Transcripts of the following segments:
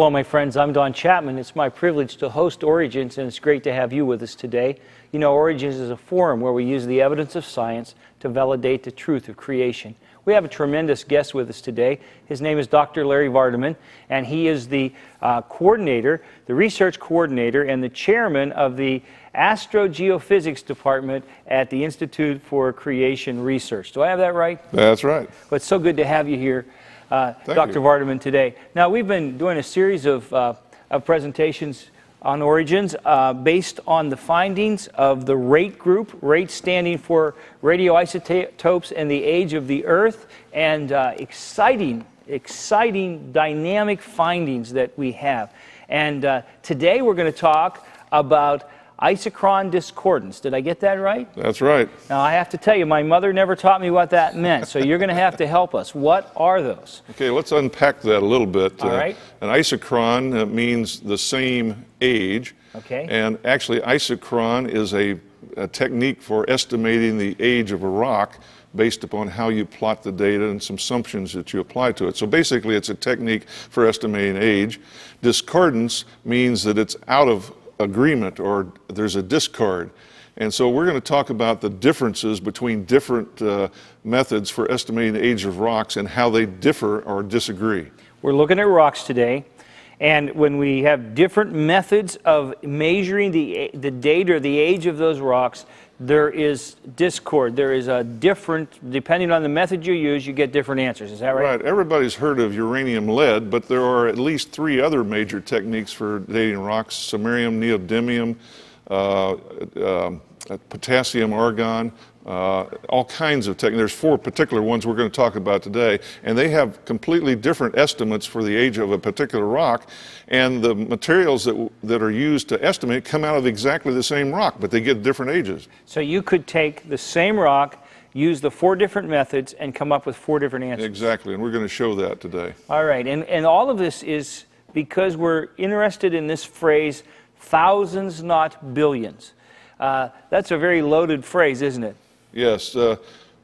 Hello, my friends. I'm Don Chapman. It's my privilege to host Origins, and it's great to have you with us today. You know, Origins is a forum where we use the evidence of science to validate the truth of creation. We have a tremendous guest with us today. His name is Dr. Larry Vardaman, and he is the coordinator, the research coordinator, and the chairman of the Astrogeophysics Department at the Institute for Creation Research. Do I have that right? That's right. Well, it's so good to have you here, Dr. Vardaman, today. Now, we've been doing a series of presentations on Origins based on the findings of the RATE group, RATE standing for radioisotopes and the age of the Earth, and exciting, dynamic findings that we have. And today we're going to talk about Isochron discordance. Did I get that right? That's right. Now, I have to tell you, my mother never taught me what that meant, so you're going to have to help us. What are those? Okay, let's unpack that a little bit. All right. An isochron means the same age. Okay. And actually, isochron is a technique for estimating the age of a rock based upon how you plot the data and some assumptions that you apply to it. So basically, it's a technique for estimating age. Discordance means that it's out of agreement, or there's a discard. And so we're going to talk about the differences between different methods for estimating the age of rocks and how they differ or disagree. We're looking at rocks today, and when we have different methods of measuring the date or the age of those rocks, there is discord. There is a different, depending on the method you use, you get different answers. Is that right? Right. Everybody's heard of uranium-lead, but there are at least 3 other major techniques for dating rocks: samarium, neodymium, potassium, argon, all kinds of techniques. There's 4 particular ones we're going to talk about today, and they have completely different estimates for the age of a particular rock, and the materials that are used to estimate come out of exactly the same rock, but they get different ages. So you could take the same rock, use the 4 different methods, and come up with 4 different answers. Exactly, and we're going to show that today. All right, and all of this is because we're interested in this phrase, thousands, not billions. That's a very loaded phrase, isn't it? Yes.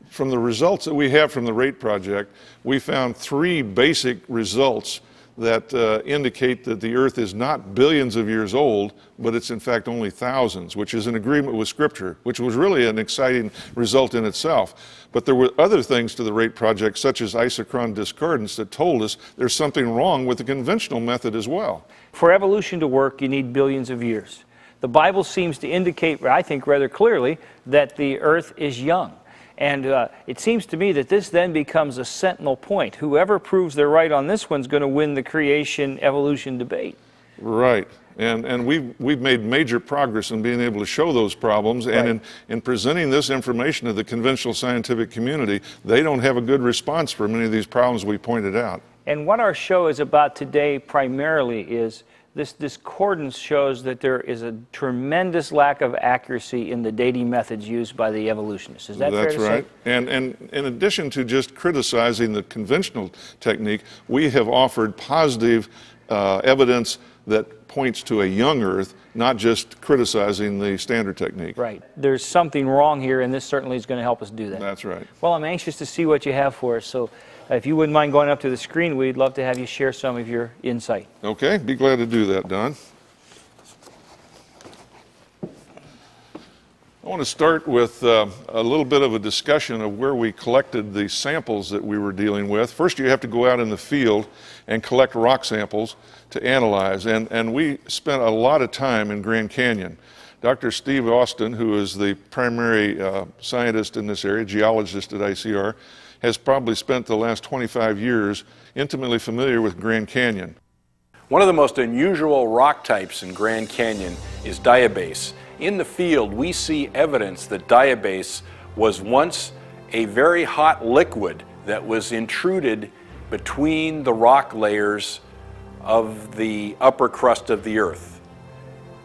From the results that we have from the RATE project, we found 3 basic results that indicate that the Earth is not billions of years old, but it's in fact only thousands, which is in agreement with Scripture, which was really an exciting result in itself. But there were other things to the RATE project, such as isochron discordance, that told us there's something wrong with the conventional method as well. For evolution to work, you need billions of years. The Bible seems to indicate, I think rather clearly, that the Earth is young. And it seems to me that this then becomes a sentinel point. Whoever proves they're right on this one's going to win the creation-evolution debate. Right. And we've made major progress in being able to show those problems. Right. And in presenting this information to the conventional scientific community, they don't have a good response for many of these problems we pointed out. And what our show is about today primarily is this discordance shows that there is a tremendous lack of accuracy in the dating methods used by the evolutionists. Is that fair to say? That's right. And in addition to just criticizing the conventional technique, we have offered positive evidence that points to a young Earth, not just criticizing the standard technique. Right. There's something wrong here, and this certainly is going to help us do that. That's right. Well, I'm anxious to see what you have for us, so if you wouldn't mind going up to the screen, we'd love to have you share some of your insight. Okay, be glad to do that, Don. I want to start with a little bit of a discussion of where we collected the samples that we were dealing with. First, you have to go out in the field and collect rock samples to analyze, and we spent a lot of time in Grand Canyon. Dr. Steve Austin, who is the primary scientist in this area, geologist at ICR, has probably spent the last 25 years intimately familiar with Grand Canyon. One of the most unusual rock types in Grand Canyon is diabase. In the field, we see evidence that diabase was once a very hot liquid that was intruded between the rock layers of the upper crust of the Earth.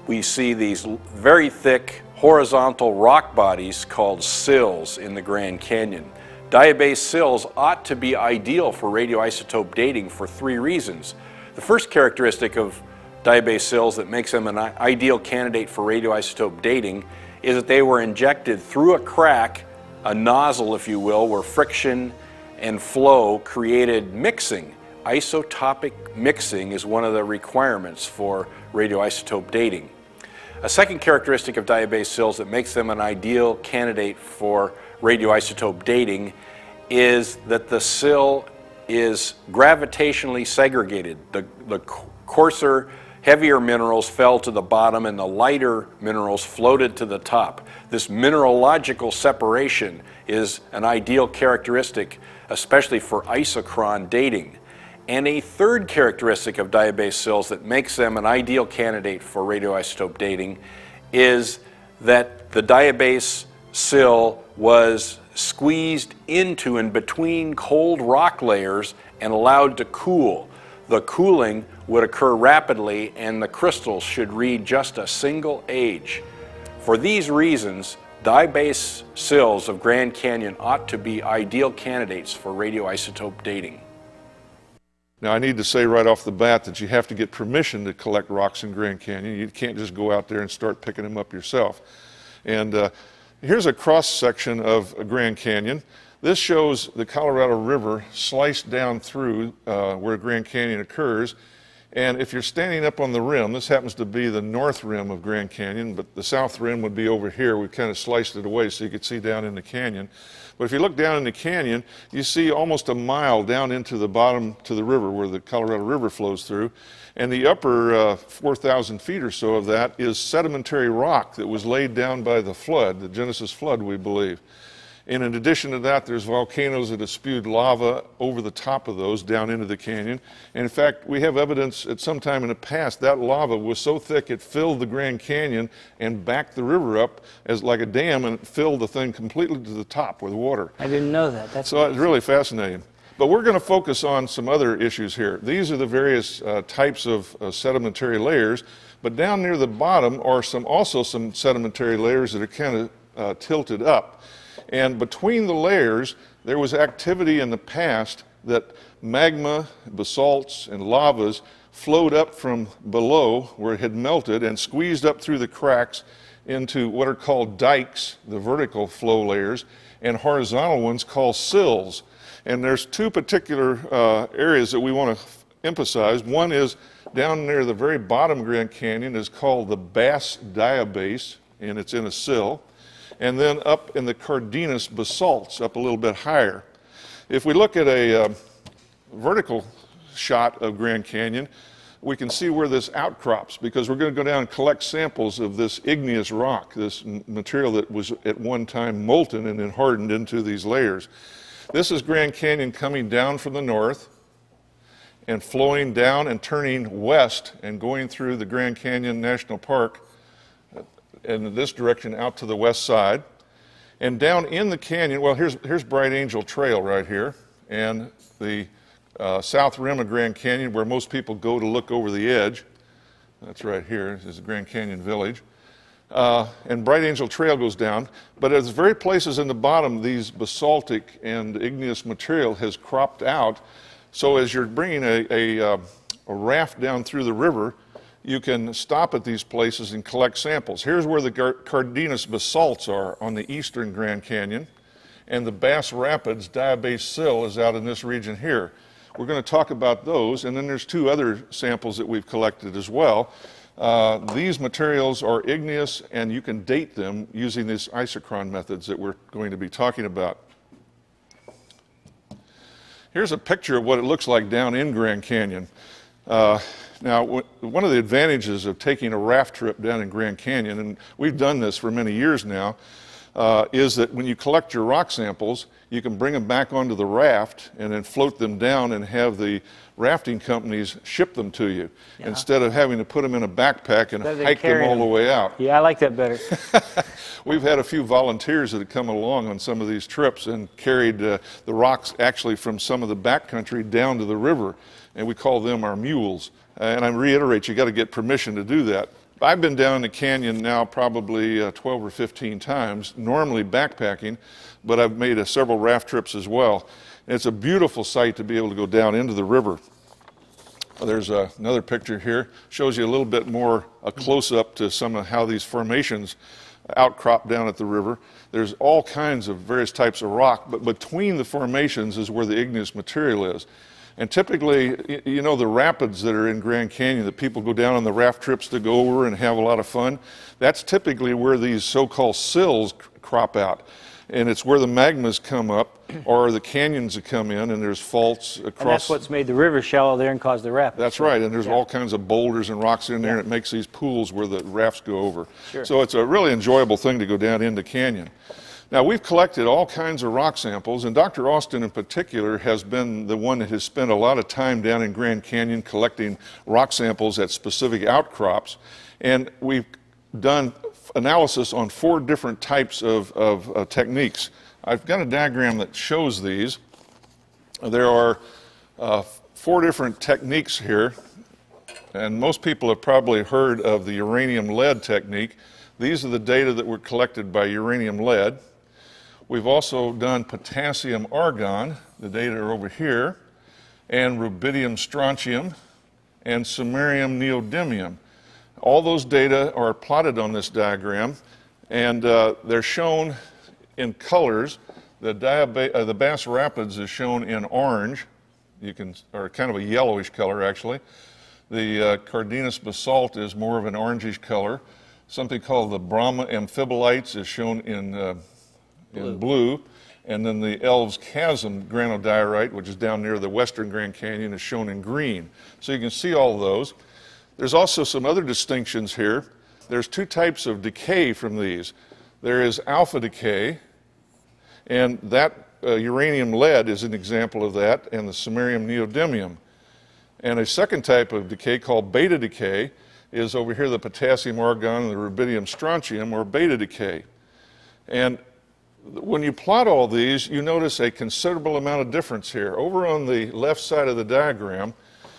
We see these very thick horizontal rock bodies called sills in the Grand Canyon. Diabase sills ought to be ideal for radioisotope dating for 3 reasons. The first characteristic of diabase sills that makes them an ideal candidate for radioisotope dating is that they were injected through a crack, a nozzle if you will, where friction and flow created mixing isotopic mixing is one of the requirements for radioisotope dating. A second characteristic of diabase sills that makes them an ideal candidate for radioisotope dating is that the sill is gravitationally segregated. The coarser, heavier minerals fell to the bottom and the lighter minerals floated to the top. This mineralogical separation is an ideal characteristic, especially for isochron dating. And a third characteristic of diabase sills that makes them an ideal candidate for radioisotope dating is that the diabase sill was squeezed into and between cold rock layers and allowed to cool. The cooling would occur rapidly and the crystals should read just a single age. For these reasons, diabase sills of Grand Canyon ought to be ideal candidates for radioisotope dating. Now, I need to say right off the bat that you have to get permission to collect rocks in Grand Canyon. You can't just go out there and start picking them up yourself. And here's a cross-section of a Grand Canyon. This shows the Colorado River sliced down through where Grand Canyon occurs. And if you're standing up on the rim, this happens to be the north rim of Grand Canyon, but the south rim would be over here. We've kind of sliced it away so you could see down in the canyon. But if you look down in the canyon, you see almost a mile down into the bottom to the river where the Colorado River flows through. And the upper 4,000 feet or so of that is sedimentary rock that was laid down by the flood, the Genesis flood, we believe. And in addition to that, there's volcanoes that have spewed lava over the top of those down into the canyon. And in fact, we have evidence at some time in the past that lava was so thick it filled the Grand Canyon and backed the river up as like a dam, and it filled the thing completely to the top with water. I didn't know that. That's so it's really fascinating. But we're going to focus on some other issues here. These are the various types of sedimentary layers, but down near the bottom are also some sedimentary layers that are kind of tilted up. And between the layers, there was activity in the past that magma, basalts, and lavas flowed up from below where it had melted and squeezed up through the cracks into what are called dikes, the vertical flow layers, and horizontal ones called sills. And there's two particular areas that we want to emphasize. One is down near the very bottom of Grand Canyon is called the Bass Diabase, and it's in a sill. And then up in the Cardenas basalts, up a little bit higher. If we look at a vertical shot of Grand Canyon, we can see where this outcrops, because we're going to go down and collect samples of this igneous rock, this material that was at one time molten and then hardened into these layers. This is Grand Canyon coming down from the north and flowing down and turning west and going through the Grand Canyon National Park in this direction out to the west side. And down in the canyon, well, here's Bright Angel Trail right here, and the south rim of Grand Canyon where most people go to look over the edge. That's right here. This is the Grand Canyon Village. And Bright Angel Trail goes down, but at the very places in the bottom, these basaltic and igneous material has cropped out. So as you're bringing a raft down through the river, you can stop at these places and collect samples. Here's where the Cardenas basalts are on the eastern Grand Canyon, and the Bass Rapids Diabase Sill is out in this region here. We're going to talk about those, and then there's two other samples that we've collected as well. These materials are igneous, and you can date them using these isochron methods that we're going to be talking about. Here's a picture of what it looks like down in Grand Canyon. Now, one of the advantages of taking a raft trip down in Grand Canyon, and we've done this for many years now, is that when you collect your rock samples, you can bring them back onto the raft and then float them down and have the rafting companies ship them to you, instead of having to put them in a backpack and hike them all the way out. Yeah, I like that better. We've had a few volunteers that have come along on some of these trips and carried the rocks actually from some of the backcountry down to the river, and we call them our mules. And I reiterate, you got to get permission to do that. I've been down the canyon now probably 12 or 15 times, normally backpacking, but I've made several raft trips as well. And it's a beautiful sight to be able to go down into the river. There's another picture here, shows you a little bit more a close-up to some of how these formations outcrop down at the river. There's all kinds of various types of rock, but between the formations is where the igneous material is. And typically, you know, the rapids that are in Grand Canyon that people go down on the raft trips to go over and have a lot of fun, that's typically where these so-called sills crop out. And it's where the magmas come up, or the canyons that come in, and there's faults across. And that's what's made the river shallow there and caused the rapids. That's right, and there's all kinds of boulders and rocks in there, and it makes these pools where the rafts go over. Sure. So it's a really enjoyable thing to go down into canyon. Now, we've collected all kinds of rock samples, and Dr. Austin in particular has been the one that has spent a lot of time down in Grand Canyon collecting rock samples at specific outcrops. And we've done analysis on 4 different types of techniques. I've got a diagram that shows these. There are 4 different techniques here, and most people have probably heard of the uranium-lead technique. These are the data that were collected by uranium-lead. We've also done potassium-argon, the data are over here, and rubidium-strontium, and samarium-neodymium. All those data are plotted on this diagram, and they're shown in colors. The Bass Rapids is shown in orange, or kind of a yellowish color actually. The Cardenas basalt is more of an orangish color. Something called the Brahma amphibolites is shown in blue. And then the Elves Chasm granodiorite, which is down near the western Grand Canyon, is shown in green. So you can see all of those. There's also some other distinctions here. There's 2 types of decay from these. There is alpha decay, and that uranium-lead is an example of that, and the samarium-neodymium. And a second type of decay called beta decay is over here the potassium-argon and the rubidium-strontium, or beta decay. And when you plot all these, you notice a considerable amount of difference here. Over on the left side of the diagram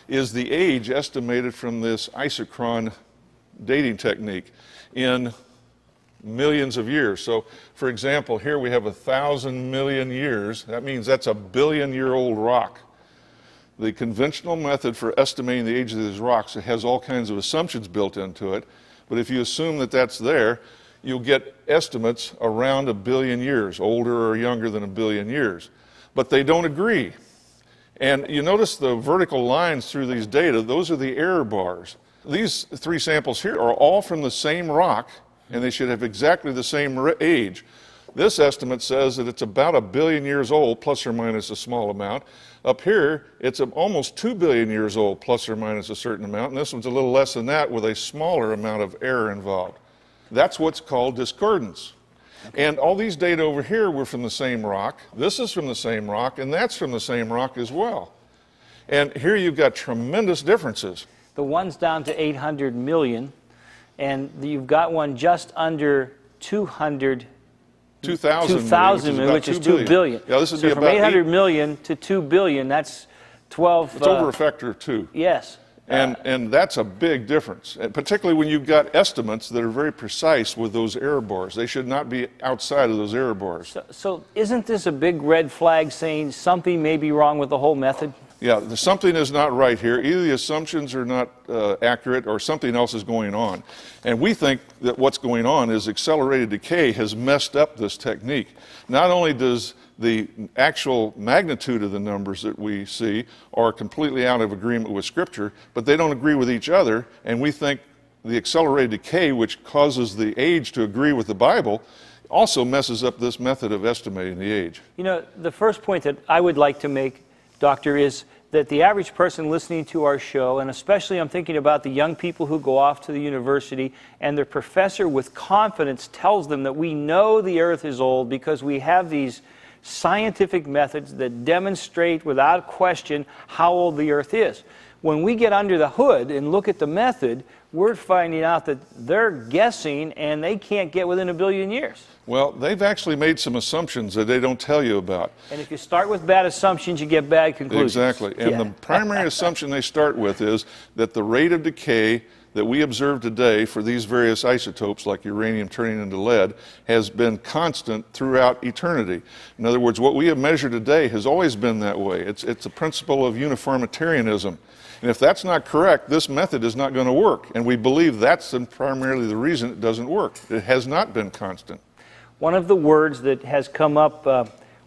is the age estimated from this isochron dating technique in millions of years. So, for example, here we have 1,000 million years. That means that's a billion-year-old rock. The conventional method for estimating the age of these rocks, it has all kinds of assumptions built into it, but if you assume that that's there, you'll get estimates around 1 billion years, older or younger than 1 billion years. But they don't agree. And you notice the vertical lines through these data, those are the error bars. These 3 samples here are all from the same rock, and they should have exactly the same age. This estimate says that it's about 1 billion years old, plus or minus a small amount. Up here, it's almost 2 billion years old, plus or minus a certain amount, and this one's a little less than that with a smaller amount of error involved. That's what's called discordance. And all these data over here were from the same rock. This is from the same rock, and that's from the same rock as well. And here you've got tremendous differences. The one's down to 800 million, and you've got one just under 2,000 million, which is 2 billion. Yeah, this would so be from about 800 million to 2 billion, that's 12. It's over a factor of 2. Yes. And that's a big difference, and particularly when you've got estimates that are very precise with those error bars. They should not be outside of those error bars. So isn't this a big red flag saying something may be wrong with the whole method? Yeah, something is not right here. Either the assumptions are not accurate or something else is going on. And we think that what's going on is accelerated decay has messed up this technique. Not only does the actual magnitude of the numbers that we see are completely out of agreement with Scripture, but they don't agree with each other, and we think the accelerated decay, which causes the age to agree with the Bible, also messes up this method of estimating the age. You know, the first point that I would like to make, Doctor, is that the average person listening to our show, and especially I'm thinking about the young people who go off to the university and their professor with confidence tells them that we know the earth is old because we have these scientific methods that demonstrate without question how old the earth is. When we get under the hood and look at the method, we're finding out that they're guessing and they can't get within 1 billion years. Well, they've actually made some assumptions that they don't tell you about. And if you start with bad assumptions, you get bad conclusions. Exactly. And the primary assumption they start with is that the rate of decay that we observe today for these various isotopes, like uranium turning into lead, has been constant throughout eternity. In other words, what we have measured today has always been that way. It's a principle of uniformitarianism. And if that's not correct, this method is not going to work. And we believe that's primarily the reason it doesn't work. It has not been constant. One of the words that has come up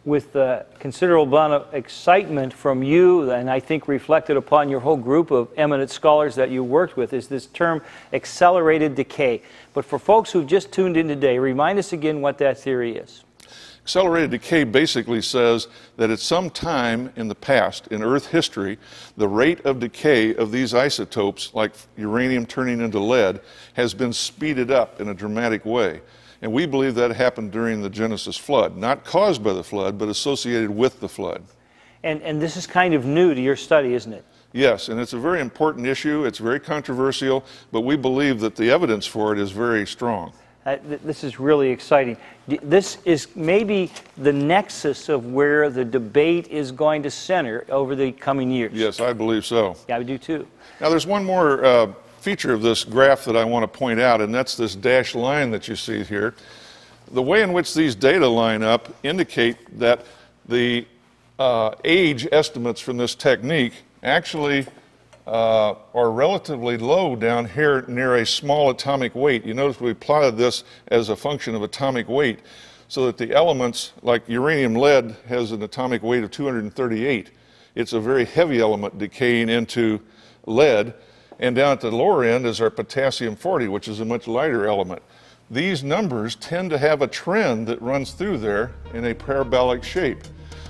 with considerable amount of excitement from you, and I think reflected upon your whole group of eminent scholars that you worked with, is this term accelerated decay. But for folks who've just tuned in today, remind us again what that theory is. Accelerated decay basically says that at some time in the past, in Earth history, the rate of decay of these isotopes, like uranium turning into lead, has been speeded up in a dramatic way. And we believe that happened during the Genesis flood, not caused by the flood, but associated with the flood. And this is kind of new to your study, isn't it? Yes, and it's a very important issue. It's very controversial, but we believe that the evidence for it is very strong. This is really exciting. This is maybe the nexus of where the debate is going to center over the coming years. Yes, I believe so. Yeah, I do too. Now, there's one more feature of this graph that I want to point out, and that's this dashed line that you see here. The way in which these data line up indicate that the age estimates from this technique actually are relatively low down here near a small atomic weight. You notice we plotted this as a function of atomic weight, so that the elements, like uranium lead, has an atomic weight of 238. It's a very heavy element decaying into lead. And down at the lower end is our potassium-40, which is a much lighter element. These numbers tend to have a trend that runs through there in a parabolic shape.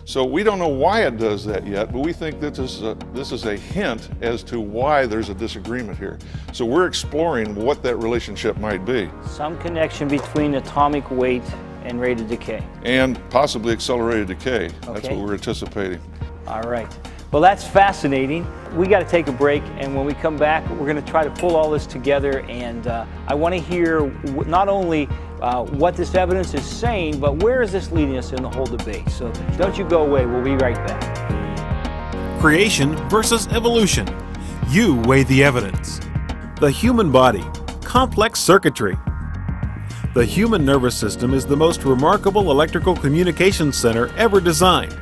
So we don't know why it does that yet, but we think that this is a hint as to why there's a disagreement here. So we're exploring what that relationship might be. Some connection between atomic weight and rate of decay. And possibly accelerated decay. Okay. That's what we're anticipating. All right. Well, that's fascinating. We got to take a break, and when we come back, we're going to try to pull all this together, and I want to hear not only what this evidence is saying, but where is this leading us in the whole debate. So don't you go away. We'll be right back. Creation versus evolution. You weigh the evidence. The human body. Complex circuitry. The human nervous system is the most remarkable electrical communication center ever designed.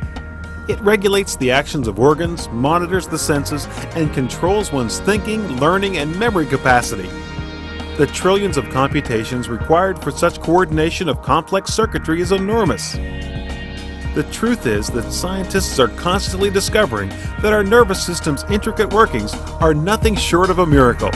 It regulates the actions of organs, monitors the senses, and controls one's thinking, learning, and memory capacity. The trillions of computations required for such coordination of complex circuitry is enormous. The truth is that scientists are constantly discovering that our nervous system's intricate workings are nothing short of a miracle.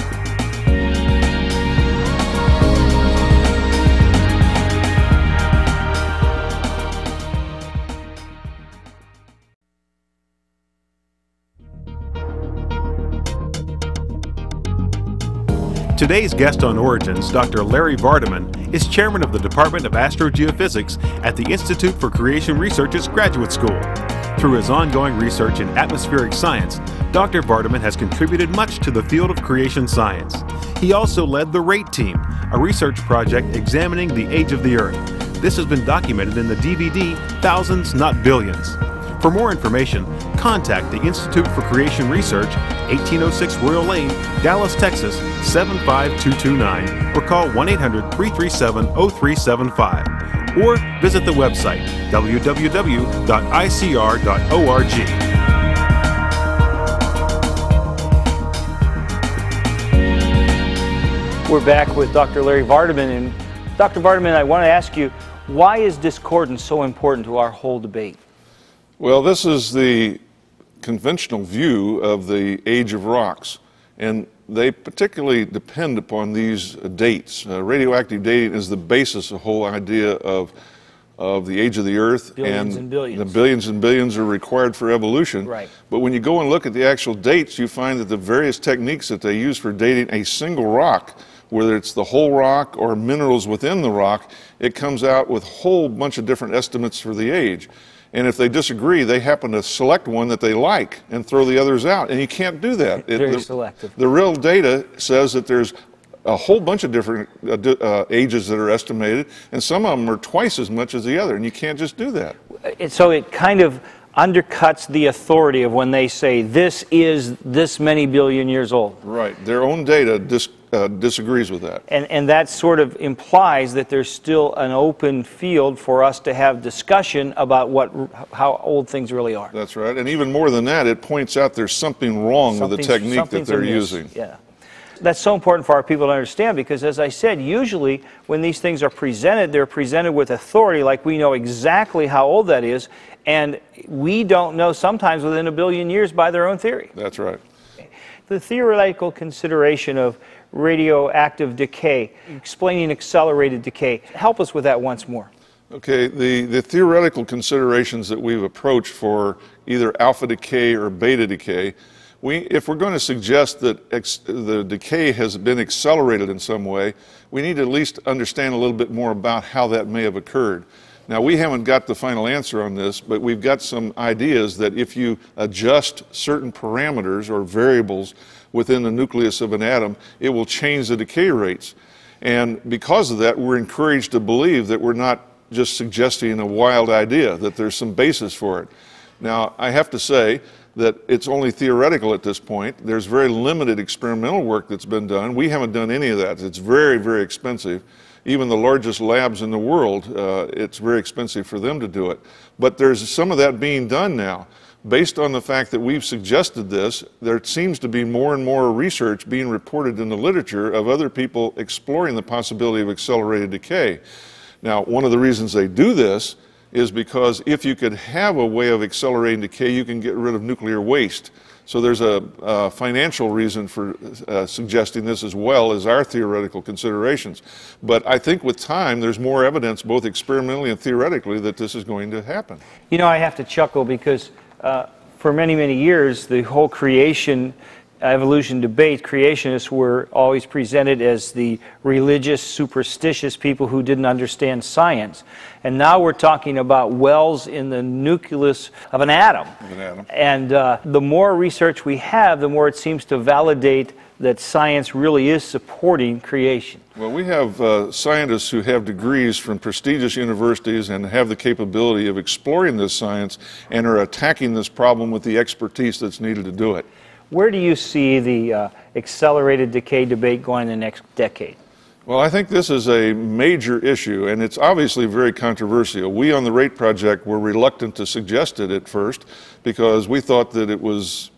Today's guest on Origins, Dr. Larry Vardaman, is chairman of the Department of Astrogeophysics at the Institute for Creation Research's Graduate School. Through his ongoing research in atmospheric science, Dr. Vardaman has contributed much to the field of creation science. He also led the RATE team, a research project examining the age of the Earth. This has been documented in the DVD Thousands, Not Billions. For more information, contact the Institute for Creation Research, 1806 Royal Lane, Dallas, Texas, 75229, or call 1-800-337-0375, or visit the website www.icr.org. We're back with Dr. Larry Vardaman, and Dr. Vardaman, I want to ask you, why is discordance so important to our whole debate? Well, this is the conventional view of the age of rocks, and they particularly depend upon these dates. Radioactive dating is the basis of the whole idea of the age of the Earth. Billions and billions. The billions and billions are required for evolution. Right. But when you go and look at the actual dates, you find that the various techniques that they use for dating a single rock, whether it's the whole rock or minerals within the rock, it comes out with a whole bunch of different estimates for the age. And if they disagree, they happen to select one that they like and throw the others out. And you can't do that. Very selective. The real data says that there's a whole bunch of different ages that are estimated, and some of them are twice as much as the other, and you can't just do that. So it kind of undercuts the authority of when they say this is this many billion years old. Right. Their own data disagrees with that. And that sort of implies that there's still an open field for us to have discussion about how old things really are. That's right. And even more than that, it points out there's something wrong with the technique that they're using. Yeah. that's so important for our people to understand, because as I said, usually when these things are presented, they're presented with authority, like we know exactly how old that is, and we don't know sometimes within a billion years by their own theory. That's right. The theoretical consideration of radioactive decay, explaining accelerated decay. Help us with that once more. Okay, the theoretical considerations that we've approached for either alpha decay or beta decay, if we're going to suggest that the decay has been accelerated in some way, we need to at least understand a little bit more about how that may have occurred. Now, we haven't got the final answer on this, but we've got some ideas that if you adjust certain parameters or variables within the nucleus of an atom, it will change the decay rates. And because of that, we're encouraged to believe that we're not just suggesting a wild idea, that there's some basis for it. Now, I have to say that it's only theoretical at this point. There's very limited experimental work that's been done. We haven't done any of that. It's very, very expensive. Even the largest labs in the world, it's very expensive for them to do it. But there's some of that being done now. Based on the fact that we've suggested this, there seems to be more and more research being reported in the literature of other people exploring the possibility of accelerated decay. Now, one of the reasons they do this is because if you could have a way of accelerating decay, you can get rid of nuclear waste. So there's a financial reason for suggesting this as well as our theoretical considerations. But I think with time, there's more evidence, both experimentally and theoretically, that this is going to happen. You know, I have to chuckle because for many, many years, the whole creation evolution debate, creationists were always presented as the religious, superstitious people who didn't understand science. And now we're talking about wells in the nucleus of an atom. And the more research we have, the more it seems to validate that science really is supporting creation. Well, we have scientists who have degrees from prestigious universities and have the capability of exploring this science and are attacking this problem with the expertise that's needed to do it. Where do you see the accelerated decay debate going in the next decade? Well, I think this is a major issue, and it's obviously very controversial. We on the RATE project were reluctant to suggest it at first because we thought that it was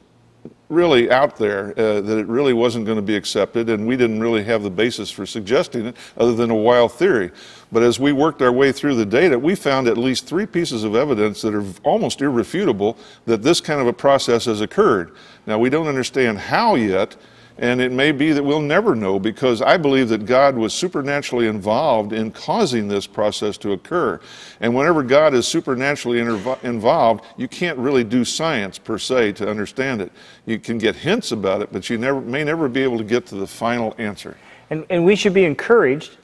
really out there, that it really wasn't going to be accepted, and we didn't really have the basis for suggesting it other than a wild theory. But as we worked our way through the data, we found at least 3 pieces of evidence that are almost irrefutable that this kind of a process has occurred. Now, we don't understand how yet, and it may be that we'll never know, because I believe that God was supernaturally involved in causing this process to occur. And whenever God is supernaturally involved, you can't really do science per se to understand it. You can get hints about it, but you may never be able to get to the final answer. And we should be encouraged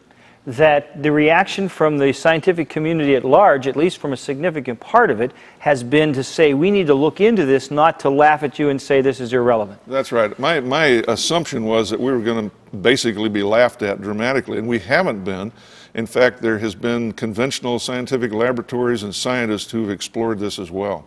that the reaction from the scientific community at large, at least from a significant part of it, has been to say we need to look into this, not to laugh at you and say this is irrelevant. That's right. My assumption was that we were going to basically be laughed at dramatically, and we haven't been. In fact, there has been conventional scientific laboratories and scientists who've explored this as well.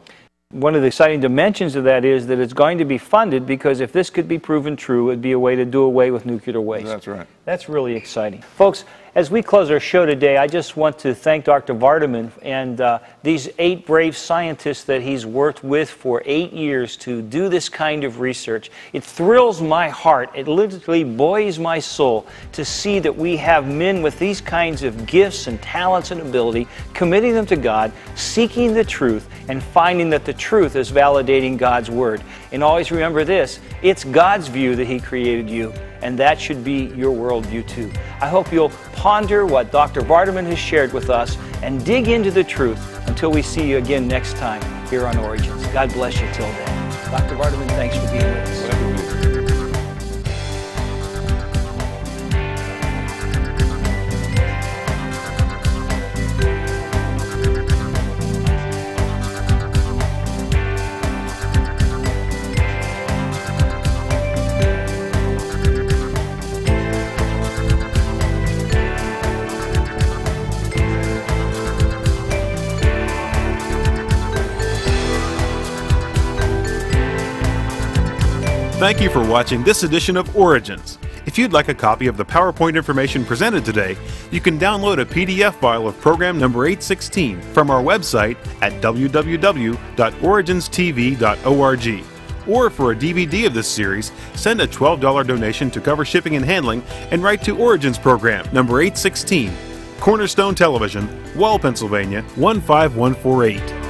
One of the exciting dimensions of that is that it's going to be funded, because if this could be proven true, it would be a way to do away with nuclear waste. That's right. That's really exciting. Folks, as we close our show today, I just want to thank Dr. Vardaman and these 8 brave scientists that he's worked with for 8 years to do this kind of research. It thrills my heart, it literally buoys my soul to see that we have men with these kinds of gifts and talents and ability, committing them to God, seeking the truth, and finding that the truth is validating God's Word. And always remember this, it's God's view that He created you, and that should be your worldview too. I hope you'll ponder what Dr. Vardaman has shared with us and dig into the truth until we see you again next time here on Origins. God bless you till then. Dr. Vardaman, thanks for being with us. Thank you for watching this edition of Origins. If you'd like a copy of the PowerPoint information presented today, you can download a PDF file of program number 816 from our website at www.originstv.org. Or for a DVD of this series, send a $12 donation to cover shipping and handling and write to Origins Program, number 816, Cornerstone Television, Wall, Pennsylvania 15148.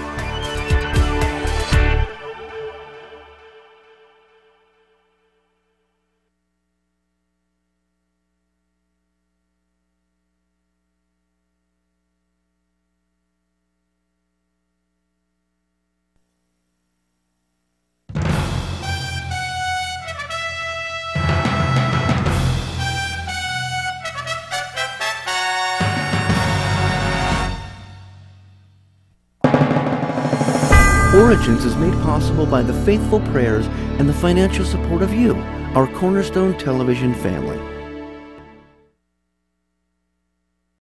Origins is made possible by the faithful prayers and the financial support of you, our Cornerstone Television family.